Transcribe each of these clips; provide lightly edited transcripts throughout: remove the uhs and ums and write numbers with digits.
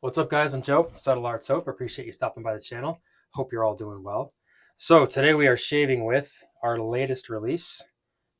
What's up, guys? I'm Joe, Subtle Art Soap. Appreciate you stopping by the channel. Hope you're all doing well. So today we are shaving with our latest release,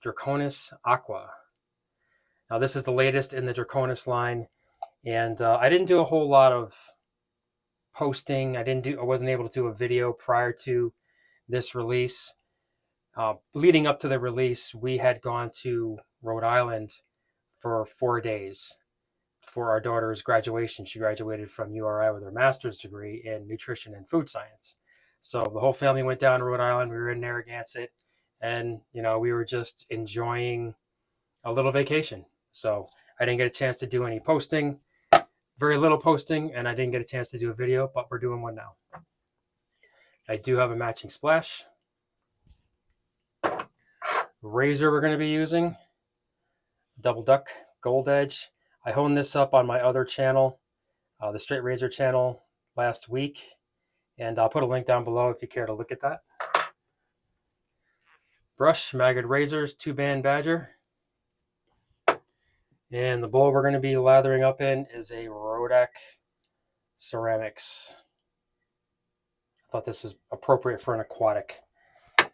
Draconis Aqua. Now this is the latest in the Draconis line, and I didn't do a whole lot of posting. I wasn't able to do a video prior to this release. Leading up to the release, we had gone to Rhode Island for 4 days for our daughter's graduation. She graduated from URI with her master's degree in nutrition and food science. So the whole family went down to Rhode Island. We were in Narragansett, and we were just enjoying a little vacation. So I didn't get a chance to do any posting, very little posting, and I didn't get a chance to do a video, but we're doing one now. I do have a matching splash. Razor we're going to be using, Dubl Duck Goldedge. I honed this up on my other channel, the Straight Razor channel, last week, and I'll put a link down below if you care to look at that. Brush, Maggot Razors, 2-band Badger. And the bowl we're going to be lathering up in is a Rodak Ceramics. I thought this is appropriate for an aquatic. All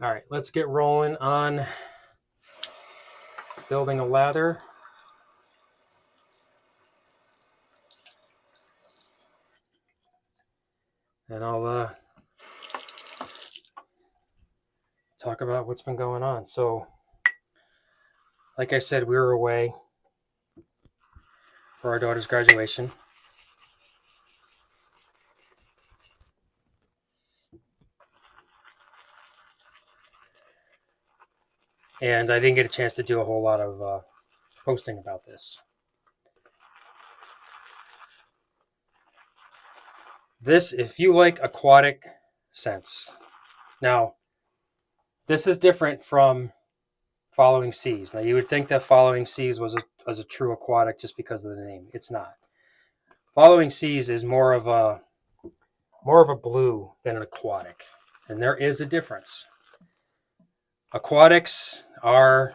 right, let's get rolling on building a lather. And I'll talk about what's been going on. So, like I said, we were away for our daughter's graduation. And I didn't get a chance to do a whole lot of posting about this. This, if you like aquatic scents. Now, this is different from Following Seas. Now, you would think that Following Seas was a true aquatic just because of the name. It's not. Following Seas is more of a blue than an aquatic, and there is a difference. Aquatics are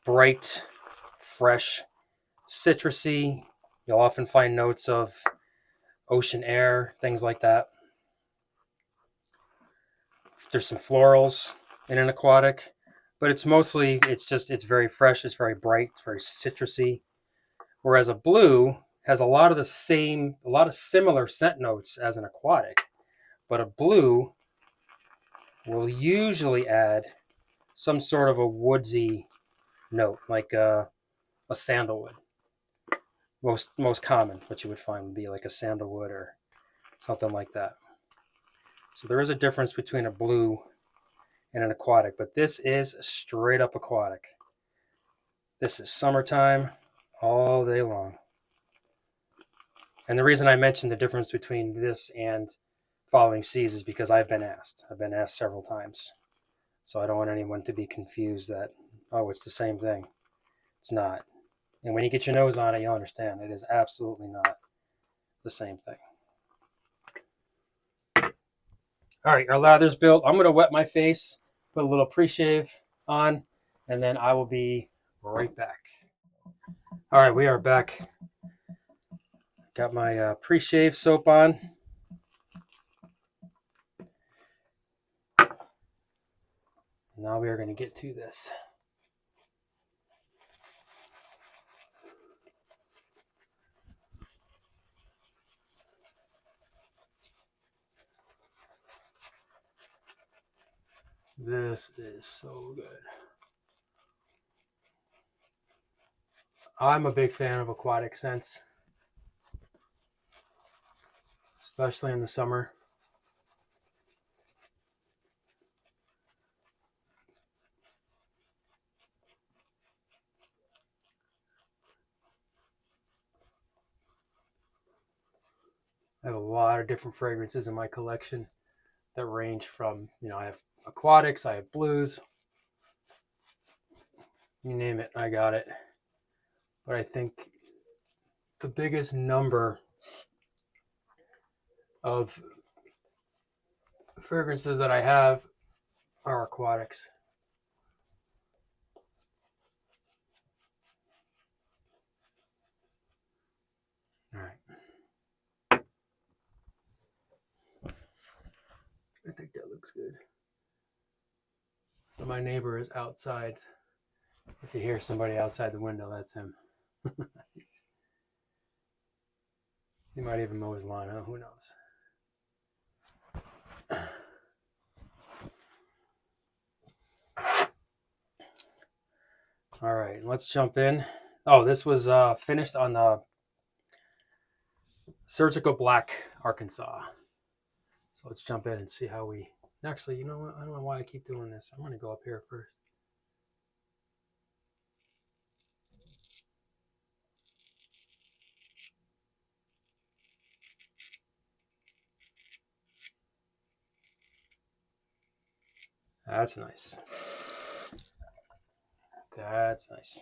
bright, fresh, citrusy. You'll often find notes of ocean air, things like that. There's some florals in an aquatic, but it's very fresh, it's very bright, it's very citrusy. Whereas a blue has a lot of similar scent notes as an aquatic, but a blue will usually add some sort of a woodsy note, like a sandalwood. Most common, what you would find would be like a sandalwood or something like that. So there is a difference between a blue and an aquatic, but this is straight up aquatic. This is summertime all day long. And the reason I mentioned the difference between this and Following Seas is because I've been asked. I've been asked several times. So I don't want anyone to be confused that, oh, it's the same thing. It's not. And when you get your nose on it, you'll understand it is absolutely not the same thing. All right, our lather's built. I'm going to wet my face, put a little pre-shave on, and then I will be right back. All right, we are back. Got my pre-shave soap on. Now we are going to get to this. This is so good. I'm a big fan of aquatic scents, especially in the summer. I have a lot of different fragrances in my collection that range from, I have aquatics, I have blues, you name it, I got it. But I think the biggest number of fragrances that I have are aquatics. looks good. So my neighbor is outside. If you hear somebody outside the window, that's him. He might even mow his lawn, huh? Who knows? All right, let's jump in. Oh, this was finished on the Surgical Black Arkansas. So let's jump in and see how we... Actually, you know what? I don't know why I keep doing this. I'm going to go up here first. That's nice. That's nice.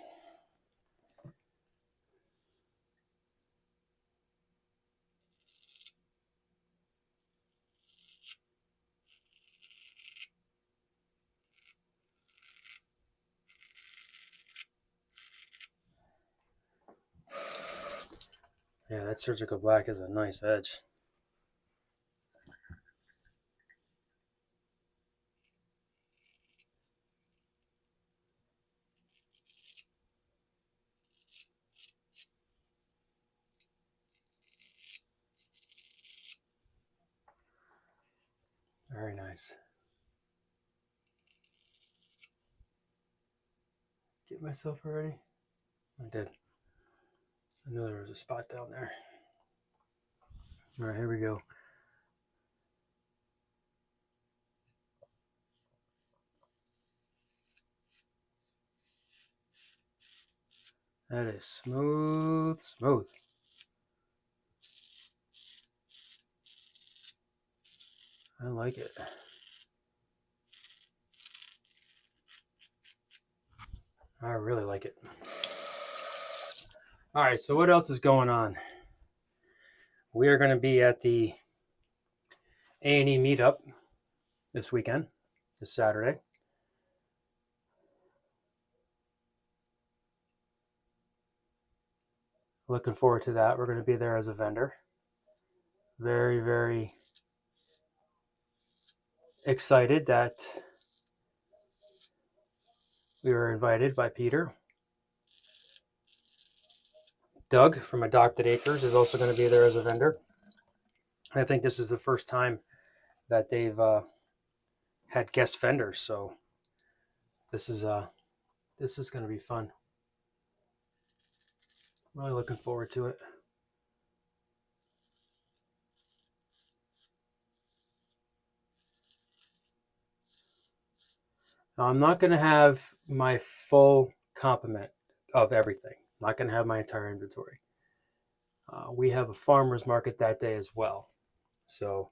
Yeah, that Surgical Black is a nice edge. Very nice. Get myself ready. I did. I knew there was a spot down there. All right, here we go. That is smooth, smooth. I like it. I really like it. All right, so what else is going on? We are going to be at the A&E meetup this weekend, this Saturday. Looking forward to that. We're going to be there as a vendor. Very, very excited that we were invited by Peter. Doug from Adopted Acres is also going to be there as a vendor. I think this is the first time that they've had guest vendors, so this is going to be fun. Really looking forward to it. Now, I'm not going to have my full complement of everything. I'm not going to have my entire inventory. We have a farmer's market that day as well. So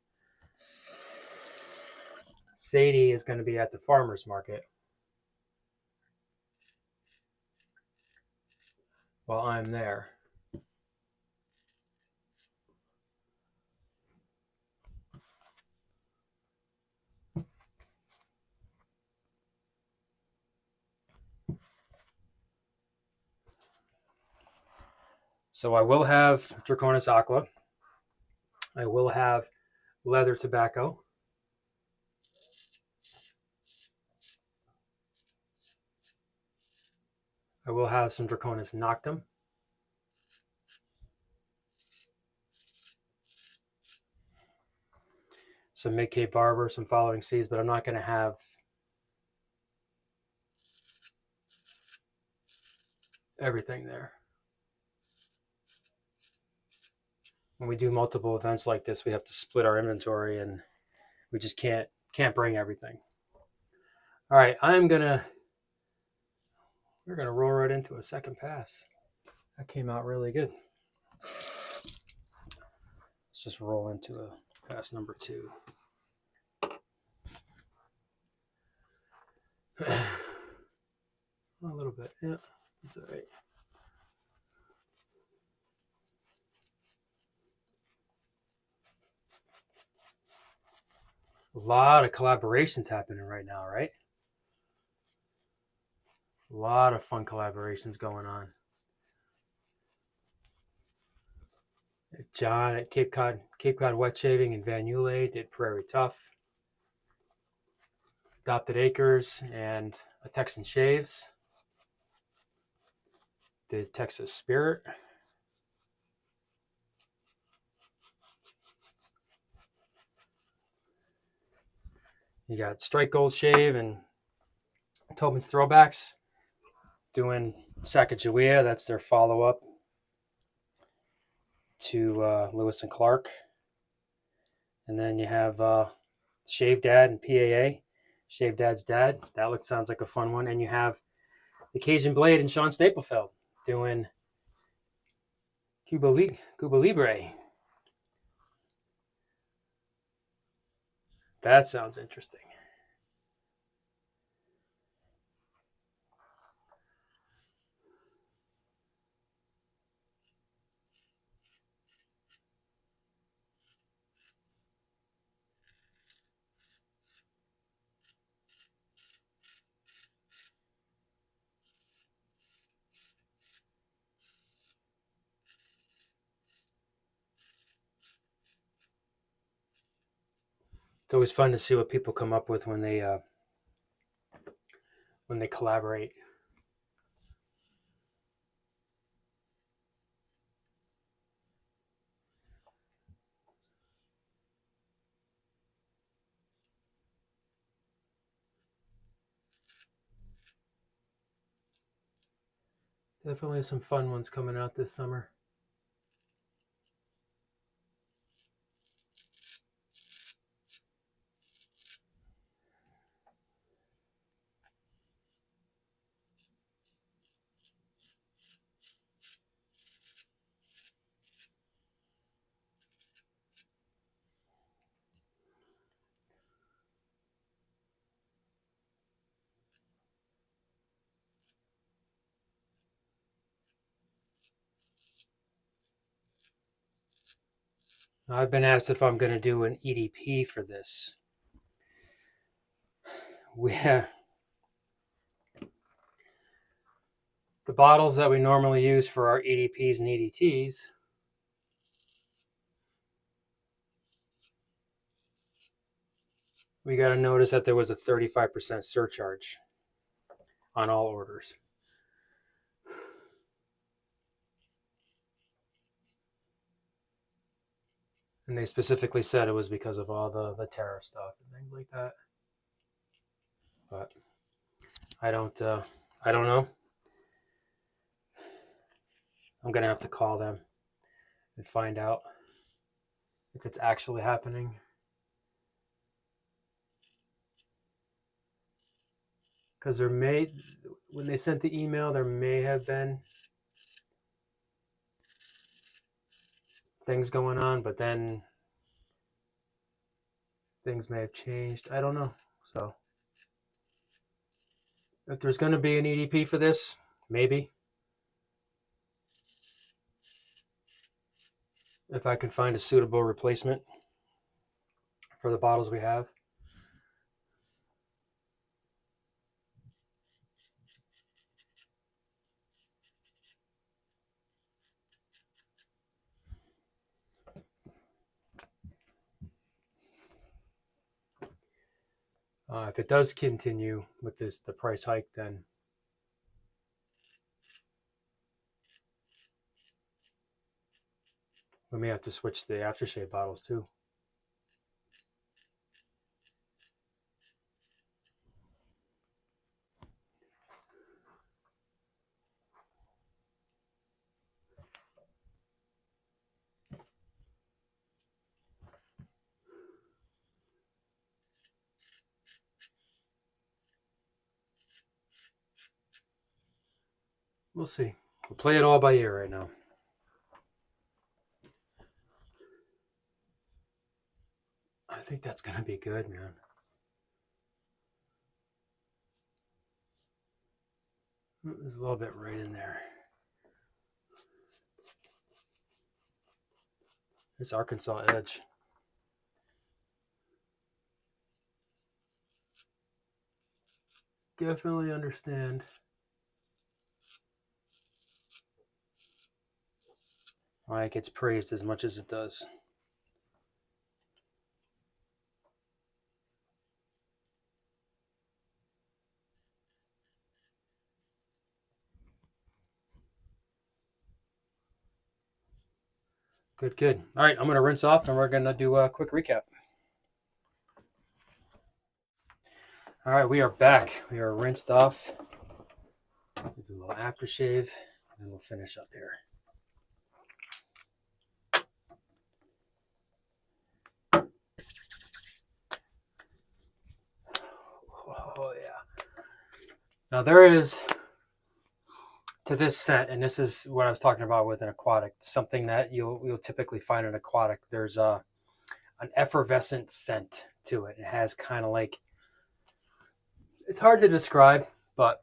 Sadie is going to be at the farmer's market while I'm there. So I will have Draconis Aqua. I will have leather tobacco. I will have some Draconis Noctum. Some Mid-Cape Barber, some Following Seas, but I'm not going to have everything there. When we do multiple events like this, we have to split our inventory, and we just can't bring everything. All right, we're gonna roll right into a second pass. That came out really good. Let's just roll into a pass number 2. A little bit, yeah, that's all right. A lot of collaborations happening right now, right? A lot of fun collaborations going on. John at Cape Cod Wet Shaving in Van Ulle did Prairie Tough. Adopted Acres, and a Texan Shaves. The Texas Spirit. You got Strike Gold Shave and Tobin's Throwbacks doing Sacagawea. That's their follow-up to Lewis and Clark. And then you have Shave Dad and PAA. Shave Dad's Dad. That sounds like a fun one. And you have the Cajun Blade and Sean Staplefeld doing Cuba Libre. That sounds interesting. It's always fun to see what people come up with when they collaborate. Definitely some fun ones coming out this summer. I've been asked if I'm going to do an EDP for this. We have the bottles that we normally use for our EDPs and EDTs. We got to notice that there was a 35% surcharge on all orders. And they specifically said it was because of all the tariff stuff and things like that. But I don't know. I'm gonna have to call them and find out if it's actually happening. Because when they sent the email, there may have been things going on, but then things may have changed. I don't know. So if there's going to be an EDP for this, maybe. If I can find a suitable replacement for the bottles we have. If it does continue with the price hike, then we may have to switch the aftershave bottles too. We'll see. We'll play it all by ear right now. I think that's going to be good, man. There's a little bit right in there. This Arkansas Edge. Definitely understand why it gets praised as much as it does. Good, good. All right, I'm going to rinse off and we're going to do a quick recap. All right, we are back. We are rinsed off. We'll do a little aftershave and we'll finish up here. Oh, yeah. Now there is, to this scent, and this is what I was talking about with an aquatic, something that you'll typically find in an aquatic. There's an effervescent scent to it. It has kind of like, it's hard to describe, but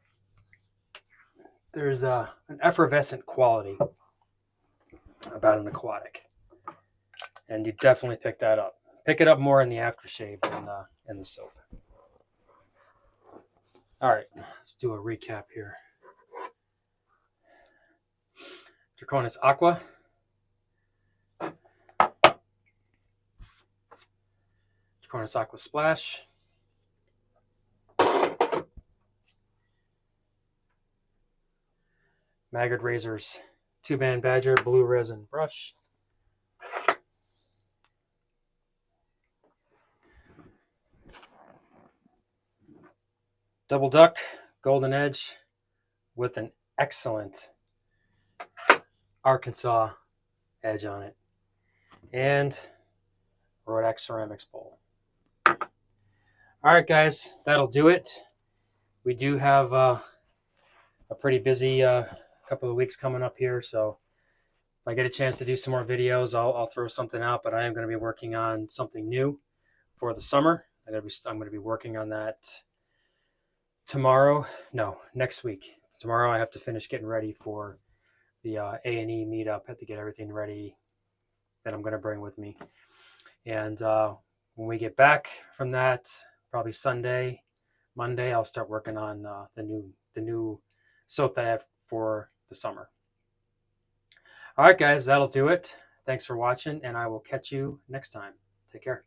there's an effervescent quality about an aquatic, and you definitely pick that up. Pick it up more in the aftershave than in the soap. All right, let's do a recap here. Draconis Aqua, Draconis Aqua Splash, Maggard Razors 2-band Badger Blue Resin Brush, Dubl Duck Goldedge with an excellent Arkansas edge on it, and Rodex Ceramics Bowl. All right, guys, that'll do it. We do have a pretty busy couple of weeks coming up here, so if I get a chance to do some more videos, I'll throw something out, but I am going to be working on something new for the summer. I'm going to be working on that next week. Tomorrow I have to finish getting ready for the A&E meetup. I have to get everything ready that I'm going to bring with me. And when we get back from that, probably Monday, I'll start working on the new soap that I have for the summer. All right, guys, that'll do it. Thanks for watching, and I will catch you next time. Take care.